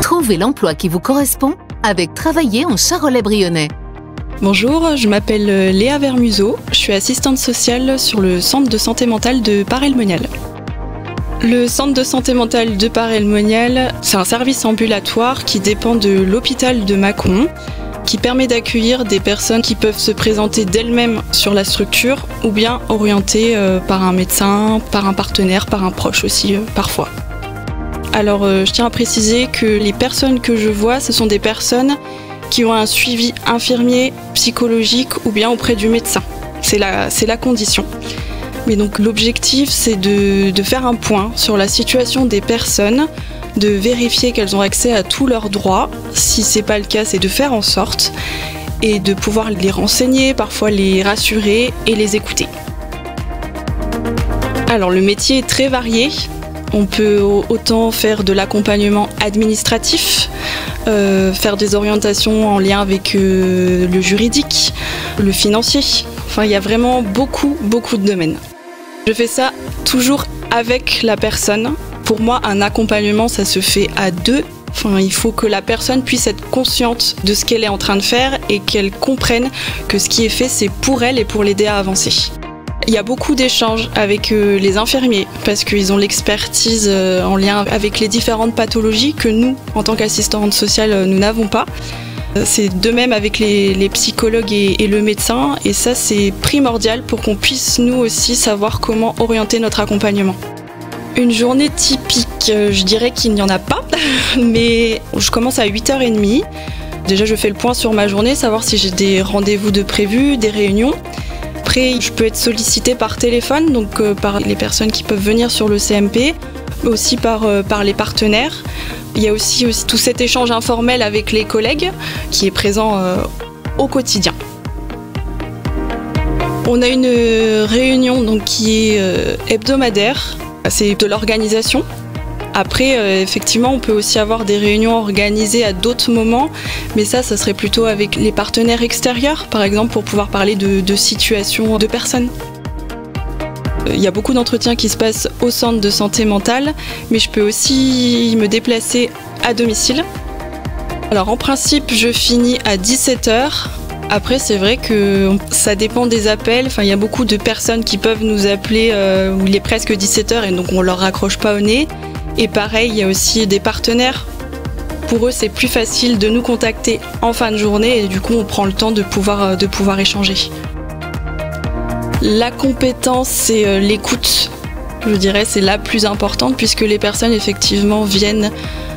Trouvez l'emploi qui vous correspond avec Travailler en Charolais-Brionnais. Bonjour, je m'appelle Léa Vermuseau, je suis assistante sociale sur le centre de santé mentale de Paray-le-Monial. Le centre de santé mentale de Paray-le-Monial, c'est un service ambulatoire qui dépend de l'hôpital de Mâcon, qui permet d'accueillir des personnes qui peuvent se présenter d'elles-mêmes sur la structure ou bien orientées par un médecin, par un partenaire, par un proche aussi parfois. Alors je tiens à préciser que les personnes que je vois, ce sont des personnes qui ont un suivi infirmier, psychologique ou bien auprès du médecin. C'est la condition. Mais donc l'objectif, c'est de faire un point sur la situation des personnes, de vérifier qu'elles ont accès à tous leurs droits. Si ce n'est pas le cas, c'est de faire en sorte et de pouvoir les renseigner, parfois les rassurer et les écouter. Alors le métier est très varié. On peut autant faire de l'accompagnement administratif, faire des orientations en lien avec le juridique, le financier. Enfin, il y a vraiment beaucoup de domaines. Je fais ça toujours avec la personne. Pour moi, un accompagnement, ça se fait à deux. Enfin, il faut que la personne puisse être consciente de ce qu'elle est en train de faire et qu'elle comprenne que ce qui est fait, c'est pour elle et pour l'aider à avancer. Il y a beaucoup d'échanges avec les infirmiers parce qu'ils ont l'expertise en lien avec les différentes pathologies que nous, en tant qu'assistantes sociales, nous n'avons pas. C'est de même avec les psychologues et le médecin, et ça c'est primordial pour qu'on puisse nous aussi savoir comment orienter notre accompagnement. Une journée typique, je dirais qu'il n'y en a pas, mais je commence à 8h30. Déjà je fais le point sur ma journée, savoir si j'ai des rendez-vous de prévus, des réunions. Après je peux être sollicitée par téléphone, donc par les personnes qui peuvent venir sur le CMP, mais aussi par les partenaires. Il y a aussi tout cet échange informel avec les collègues qui est présent au quotidien. On a une réunion donc, qui est hebdomadaire, c'est de l'organisation. Après, effectivement, on peut aussi avoir des réunions organisées à d'autres moments, mais ça serait plutôt avec les partenaires extérieurs, par exemple, pour pouvoir parler de situations de personnes. Il y a beaucoup d'entretiens qui se passent au centre de santé mentale, mais je peux aussi me déplacer à domicile. Alors en principe, je finis à 17h. Après, c'est vrai que ça dépend des appels. Enfin, il y a beaucoup de personnes qui peuvent nous appeler où il est presque 17h et donc on leur raccroche pas au nez. Et pareil, il y a aussi des partenaires. Pour eux, c'est plus facile de nous contacter en fin de journée et du coup, on prend le temps de pouvoir échanger. La compétence, c'est l'écoute. Je dirais c'est la plus importante puisque les personnes effectivement viennent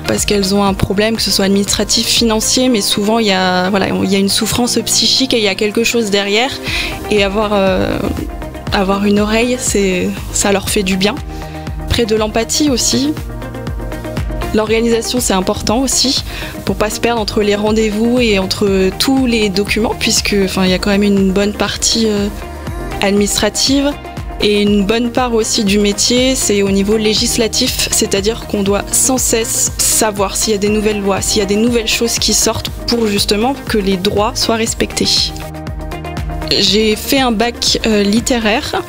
parce qu'elles ont un problème, que ce soit administratif, financier, mais souvent il y a une souffrance psychique et il y a quelque chose derrière. Et avoir une oreille, ça leur fait du bien. Après de l'empathie aussi. L'organisation c'est important aussi pour pas se perdre entre les rendez-vous et entre tous les documents puisque il y a quand même une bonne partie administrative et une bonne part aussi du métier, c'est au niveau législatif, c'est-à-dire qu'on doit sans cesse savoir s'il y a des nouvelles lois, s'il y a des nouvelles choses qui sortent pour justement que les droits soient respectés. J'ai fait un bac littéraire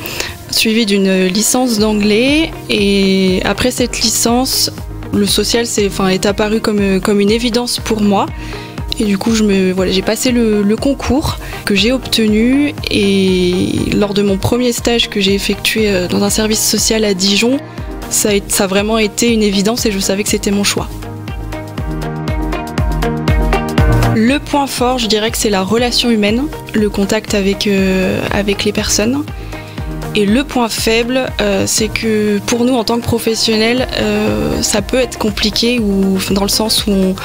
suivi d'une licence d'anglais et après cette licence, le social est apparu comme une évidence pour moi. Et du coup, j'ai passé le concours que j'ai obtenu et lors de mon premier stage que j'ai effectué dans un service social à Dijon, ça a vraiment été une évidence et je savais que c'était mon choix. Le point fort, je dirais que c'est la relation humaine, le contact avec les personnes. Et le point faible, c'est que pour nous en tant que professionnels, ça peut être compliqué dans le sens où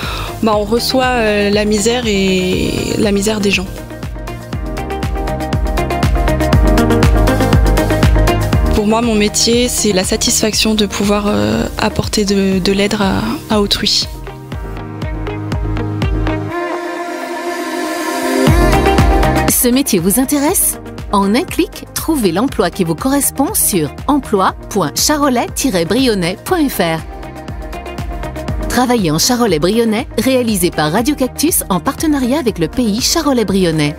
on reçoit la misère des gens. Pour moi, mon métier, c'est la satisfaction de pouvoir apporter de l'aide à autrui. Ce métier vous intéresse ? En un clic, trouvez l'emploi qui vous correspond sur emploi.charolais-brionnais.fr. Travailler en Charolais-Brionnais, réalisé par Radio Cactus en partenariat avec le pays Charolais-Brionnais.